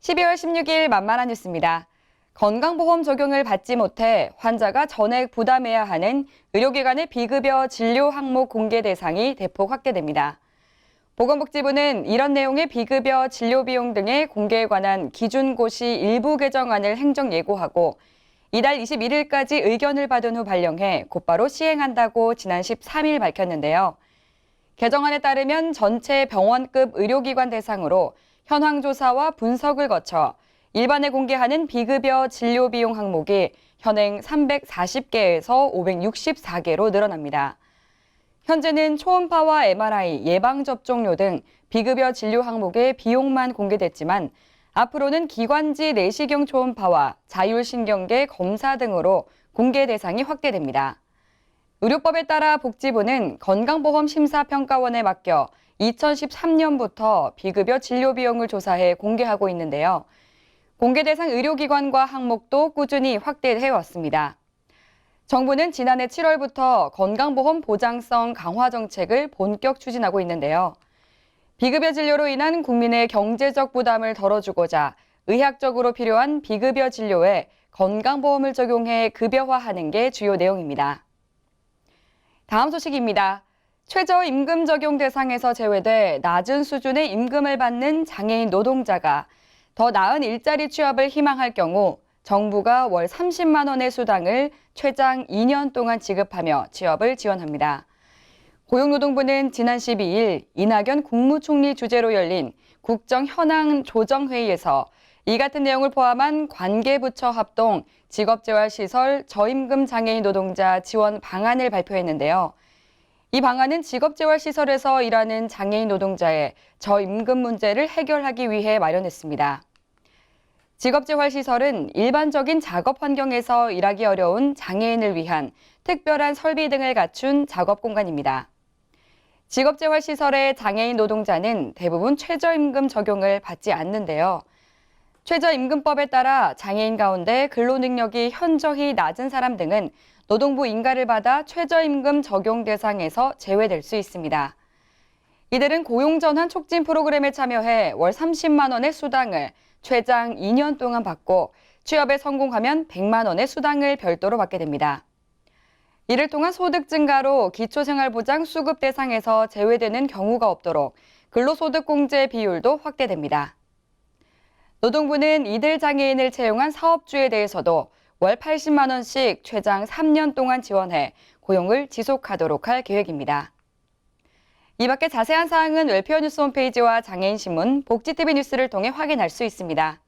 12월 16일 만만한 뉴스입니다. 건강보험 적용을 받지 못해 환자가 전액 부담해야 하는 의료기관의 비급여 진료 항목 공개 대상이 대폭 확대됩니다. 보건복지부는 이런 내용의 비급여 진료 비용 등의 공개에 관한 기준고시 일부 개정안을 행정 예고하고 이달 21일까지 의견을 받은 후 발령해 곧바로 시행한다고 지난 13일 밝혔는데요. 개정안에 따르면 전체 병원급 의료기관 대상으로 현황 조사와 분석을 거쳐 일반에 공개하는 비급여 진료 비용 항목이 현행 340개에서 564개로 늘어납니다. 현재는 초음파와 MRI, 예방접종료 등 비급여 진료 항목의 비용만 공개됐지만 앞으로는 기관지 내시경 초음파와 자율신경계 검사 등으로 공개 대상이 확대됩니다. 의료법에 따라 복지부는 건강보험심사평가원에 맡겨 2013년부터 비급여 진료 비용을 조사해 공개하고 있는데요. 공개 대상 의료기관과 항목도 꾸준히 확대해 왔습니다. 정부는 지난해 7월부터 건강보험 보장성 강화 정책을 본격 추진하고 있는데요. 비급여 진료로 인한 국민의 경제적 부담을 덜어주고자 의학적으로 필요한 비급여 진료에 건강보험을 적용해 급여화하는 게 주요 내용입니다. 다음 소식입니다. 최저임금 적용 대상에서 제외돼 낮은 수준의 임금을 받는 장애인 노동자가 더 나은 일자리 취업을 희망할 경우 정부가 월 30만 원의 수당을 최장 2년 동안 지급하며 취업을 지원합니다. 고용노동부는 지난 12일 이낙연 국무총리 주재로 열린 국정현황조정회의에서 이 같은 내용을 포함한 관계부처 합동 직업재활시설 저임금 장애인 노동자 지원 방안을 발표했는데요. 이 방안은 직업재활시설에서 일하는 장애인 노동자의 저임금 문제를 해결하기 위해 마련했습니다. 직업재활시설은 일반적인 작업 환경에서 일하기 어려운 장애인을 위한 특별한 설비 등을 갖춘 작업 공간입니다. 직업재활시설의 장애인 노동자는 대부분 최저임금 적용을 받지 않는데요. 최저임금법에 따라 장애인 가운데 근로능력이 현저히 낮은 사람 등은 노동부 인가를 받아 최저임금 적용 대상에서 제외될 수 있습니다. 이들은 고용전환 촉진 프로그램에 참여해 월 30만 원의 수당을 최장 2년 동안 받고 취업에 성공하면 100만 원의 수당을 별도로 받게 됩니다. 이를 통한 소득 증가로 기초생활보장 수급 대상에서 제외되는 경우가 없도록 근로소득공제 비율도 확대됩니다. 노동부는 이들 장애인을 채용한 사업주에 대해서도 월 80만 원씩 최장 3년 동안 지원해 고용을 지속하도록 할 계획입니다. 이 밖에 자세한 사항은 웰페어 뉴스 홈페이지와 장애인신문, 복지TV 뉴스를 통해 확인할 수 있습니다.